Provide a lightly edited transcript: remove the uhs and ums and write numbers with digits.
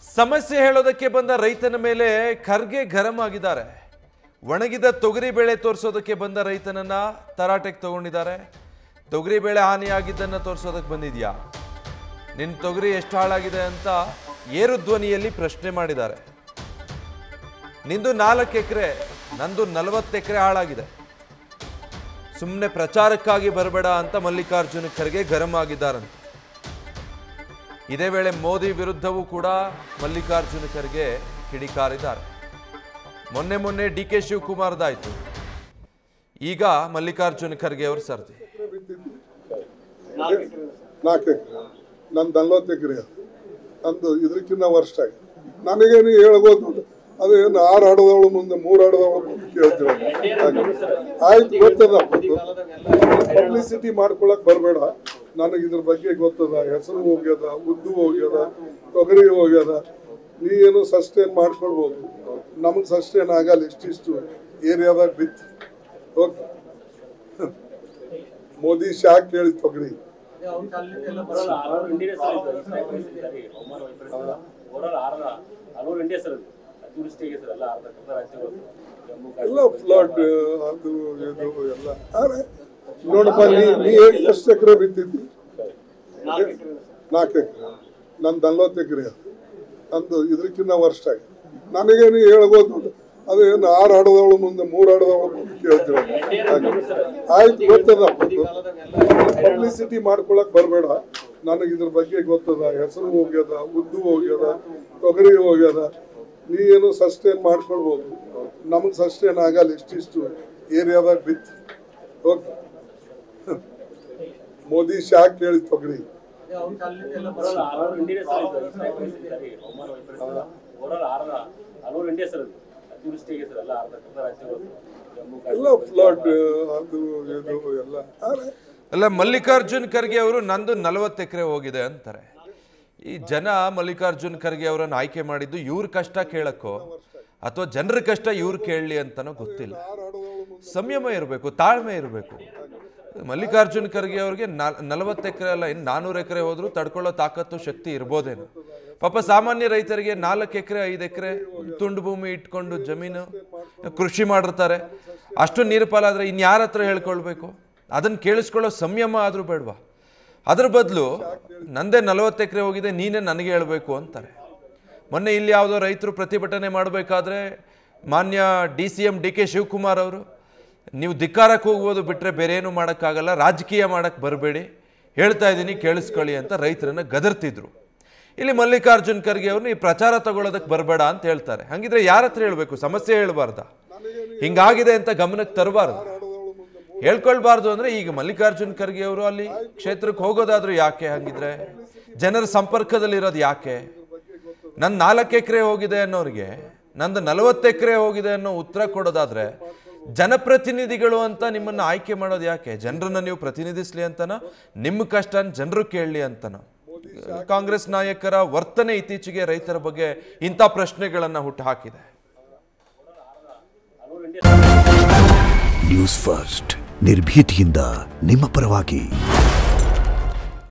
ಸಮಸ್ಯೆ ಹೇಳೋದಕ್ಕೆ ಬಂದ ರೈತನ ಮೇಲೆ ಖರ್ಗೆ ಗರಂ ಆಗಿದ್ದಾರೆ. ಒಣಗಿದ ತೊಗರಿ ಬೆಳೆ ತೋರಿಸೋದಕ್ಕೆ ಬಂದ ರೈತನನ್ನ ತರಾಟೆಗೆ ತಗೊಂಡಿದ್ದಾರೆ. ತೊಗರಿ ಬೆಳೆ ಹಾನಿಯಾಗಿದ್ದನ್ನ ತೋರಿಸೋದಕ್ಕೆ ಬಂದಿದ್ಯಾ, ನಿನ್ನ ತೊಗರಿ ಎಷ್ಟು ಹಾಳಾಗಿದೆ ಅಂತ ಏರು ಧ್ವನಿಯಲ್ಲಿ ಪ್ರಶ್ನೆ ಮಾಡಿದ್ದಾರೆ. ನಿಂದು 4 ಎಕರೆ, ನಂದು 40 ಎಕರೆ ಹಾಳಾಗಿದೆ, ಸುಮ್ಮನೆ ಪ್ರಚಾರಕ್ಕಾಗಿ ಬರಬೇಡ ಅಂತ ಮಲ್ಲಿಕಾರ್ಜುನ ಖರ್ಗೆ ಗರಂ ಆಗಿದ್ದಾರಂತೆ. ಇದೇ ವೇಳೆ ಮೋದಿ ವಿರುದ್ಧವೂ ಕೂಡ ಮಲ್ಲಿಕಾರ್ಜುನ ಖರ್ಗೆ ಕಿಡಿಕಾರಿದ್ದಾರೆ. ಮೊನ್ನೆ ಡಿಕೆ ಶಿವಕುಮಾರ್ದಾಯ್ತು, ಈಗ ಮಲ್ಲಿಕಾರ್ಜುನ ಖರ್ಗೆ ಅವರು ಸರ್ದಿ. 4 ಎಕರೆ ನಂದು 40 ಎಕರೆ, ನಂದು ಇದಕ್ಕಿಂತ ವರ್ಷ ಆಗಿದೆ. ನನಗೇನು ಹೇಳ್ಬೋದು, ಅದೇನು 6 ಆಡದವಳು ಮುಂದೆ 3 ಆಡದವಳು ಮುಂದೆ ಕೇಳ್ತೀವಿ. ಆಯ್ತು, ಗೊತ್ತದ, ಪಬ್ಲಿಸಿಟಿ ಮಾಡ್ಕೊಳಕ್ ಬರಬೇಡ. ನನಗೆ ಇದ್ರ ಬಗ್ಗೆ ಗೊತ್ತದ. ಹೆಸರು ಹೋಗ್ಯದ, ಉದ್ದು ಹೋಗ್ಯದ, ತೊಗರಿ ಹೋಗ್ಯದ. ನೀ ಏನು ಸಸ್ಟೇನ್ ಮಾಡ್ಕೊಳ್ಬೋದು, ನಮಗೆ ಸಸ್ಟೇನ್ ಆಗಲ್ಲ. ಇಷ್ಟಿಷ್ಟು ಏರಿಯಾದಾಗ ಬಿತ್ತು. ಓಕೆ, ಮೋದಿ ಶಾಕ್ ಕೇಳಿ ತೊಗರಿ ಎಲ್ಲ ಫ್ಲಡ್ ಅದು ಇದು ಎಲ್ಲ. ನೋಡಪ್ಪ, ನೀ ಎಷ್ಟು ಎಕರೆ ಬಿತ್ತಿದ್ದಿ? 4 ಎಕರೆ, ನಂದು 40 ಎಕರೆ, ನಂದು ಇದಕ್ಕಿಂತ ವರ್ಷ ಆಗಿದೆ. ನನಗೇನು ಹೇಳ್ಬೋದು, ಅದೇನು 6 ಆಡದವಳು ಮುಂದೆ 3 ಆಡದವಳು ಮುಂದೆ ಕೇಳ್ತೀವಿ. ಆಯ್ತು, ಗೊತ್ತದ, ಪಬ್ಲಿಸಿಟಿ ಮಾಡ್ಕೊಳಕ್ ಬರಬೇಡ. ನನಗೆ ಇದ್ರ ಬಗ್ಗೆ ಗೊತ್ತದ. ಹೆಸರು ಹೋಗ್ಯದ, ಉದ್ದು ಹೋಗ್ಯದ, ತೊಗರಿ ಹೋಗ್ಯದ. ನೀ ಏನು ಸಸ್ಟೇನ್ ಮಾಡ್ಕೊಳ್ಬೋದು, ನಮಗೆ ಸಸ್ಟೇನ್ ಆಗಲ್ಲ. ಇಷ್ಟಿಷ್ಟು ಏರಿಯಾದಾಗ ಬಿತ್ತು. ಓಕೆ, ಮೋದಿ ಶಾಕ್ ಕೇಳಿ ತೊಗರಿ ಎಲ್ಲ ಫ್ಲಡ್ ಅದು ಇದು ಎಲ್ಲ. ಅಲ್ಲ, ಮಲ್ಲಿಕಾರ್ಜುನ್ ಖರ್ಗೆ ಅವರು ನಂದು 40 ಎಕರೆ ಹೋಗಿದೆ ಅಂತಾರೆ. ಈ ಜನ ಮಲ್ಲಿಕಾರ್ಜುನ್ ಖರ್ಗೆ ಅವರನ್ನು ಆಯ್ಕೆ ಮಾಡಿದ್ದು ಇವ್ರ ಕಷ್ಟ ಕೇಳಕ್ಕೋ ಅಥವಾ ಜನರ ಕಷ್ಟ ಇವ್ರು ಕೇಳಲಿ ಅಂತನೋ ಗೊತ್ತಿಲ್ಲ. ಸಂಯಮ ಇರಬೇಕು, ತಾಳ್ಮೆ ಇರಬೇಕು. ಮಲ್ಲಿಕಾರ್ಜುನ್ ಖರ್ಗೆ ಅವ್ರಿಗೆ 40 ಎಕರೆ ಅಲ್ಲ, ಇನ್ನು 400 ಎಕರೆ ಹೋದ್ರು ತಡ್ಕೊಳ್ಳೋ ತಾಕತ್ತು ಶಕ್ತಿ ಇರ್ಬೋದೇನೋ. ಪಾಪ ಸಾಮಾನ್ಯ ರೈತರಿಗೆ 4 ಎಕರೆ 5 ಎಕರೆ ತುಂಡು ಭೂಮಿ ಇಟ್ಕೊಂಡು ಜಮೀನು ಕೃಷಿ ಮಾಡಿರ್ತಾರೆ. ಅಷ್ಟು ನೀರು ಪಾಲಾದ್ರೆ ಇನ್ಯಾರ ಹತ್ರ ಹೇಳ್ಕೊಳ್ಬೇಕು? ಅದನ್ನು ಕೇಳಿಸ್ಕೊಳ್ಳೋ ಸಂಯಮ ಆದರೂ ಬೇಡವಾ? ಅದ್ರ ಬದಲು ನಂದೇ 40 ಎಕರೆ ಹೋಗಿದೆ, ನೀನೇ ನನಗೆ ಹೇಳಬೇಕು ಅಂತಾರೆ. ಮೊನ್ನೆ ಇಲ್ಲಿ ಯಾವುದೋ ರೈತರು ಪ್ರತಿಭಟನೆ ಮಾಡಬೇಕಾದ್ರೆ ಮಾನ್ಯ DCM DK ಶಿವಕುಮಾರ್ ಅವರು, ನೀವು ಧಿಕ್ಕಾರಕ್ಕೆ ಹೋಗ್ಬೋದು, ಬಿಟ್ಟರೆ ಬೇರೆ ಏನು ಮಾಡೋಕ್ಕಾಗಲ್ಲ, ರಾಜಕೀಯ ಮಾಡೋಕ್ಕೆ ಬರಬೇಡಿ, ಹೇಳ್ತಾ ಇದ್ದೀನಿ ಕೇಳಿಸ್ಕೊಳ್ಳಿ ಅಂತ ರೈತರನ್ನ ಗದರ್ತಿದ್ರು. ಇಲ್ಲಿ ಮಲ್ಲಿಕಾರ್ಜುನ್ ಖರ್ಗೆ ಅವ್ರನ್ನ ಈ ಪ್ರಚಾರ ತಗೊಳ್ಳೋದಕ್ಕೆ ಬರಬೇಡ ಅಂತ ಹೇಳ್ತಾರೆ. ಹಾಗಿದ್ರೆ ಯಾರ ಹತ್ರ ಹೇಳಬೇಕು? ಸಮಸ್ಯೆ ಹೇಳಬಾರ್ದ? ಹಿಂಗಾಗಿದೆ ಅಂತ ಗಮನಕ್ಕೆ ತರಬಾರ್ದು, ಹೇಳ್ಕೊಳ್ಬಾರ್ದು. ಅಂದರೆ ಈಗ ಮಲ್ಲಿಕಾರ್ಜುನ್ ಖರ್ಗೆ ಅವರು ಅಲ್ಲಿ ಕ್ಷೇತ್ರಕ್ಕೆ ಹೋಗೋದಾದ್ರೂ ಯಾಕೆ? ಹಾಗಿದ್ರೆ ಜನರ ಸಂಪರ್ಕದಲ್ಲಿರೋದು ಯಾಕೆ? ನನ್ನ 4 ಎಕರೆ ಹೋಗಿದೆ ಅನ್ನೋರಿಗೆ ನಂದು 40 ಎಕರೆ ಹೋಗಿದೆ ಅನ್ನೋ ಉತ್ತರ ಕೊಡೋದಾದ್ರೆ ಜನಪ್ರತಿನಿಧಿಗಳು ಅಂತ ನಿಮ್ಮನ್ನು ಆಯ್ಕೆ ಮಾಡೋದು ಯಾಕೆ? ಜನರನ್ನ ನೀವು ಪ್ರತಿನಿಧಿಸ್ಲಿ ಅಂತನೋ, ನಿಮ್ಮ ಕಷ್ಟ ಜನರು ಕೇಳಲಿ ಅಂತನೋ? ಕಾಂಗ್ರೆಸ್ ನಾಯಕರ ವರ್ತನೆ ಇತ್ತೀಚೆಗೆ ರೈತರ ಬಗ್ಗೆ ಇಂಥ ಪ್ರಶ್ನೆಗಳನ್ನು ಹುಟ್ಟುಹಾಕಿದೆ. ನ್ಯೂಸ್ ಫಸ್ಟ್, ನಿರ್ಭೀತಿಯಿಂದ ನಿಮ್ಮ ಪರವಾಗಿ.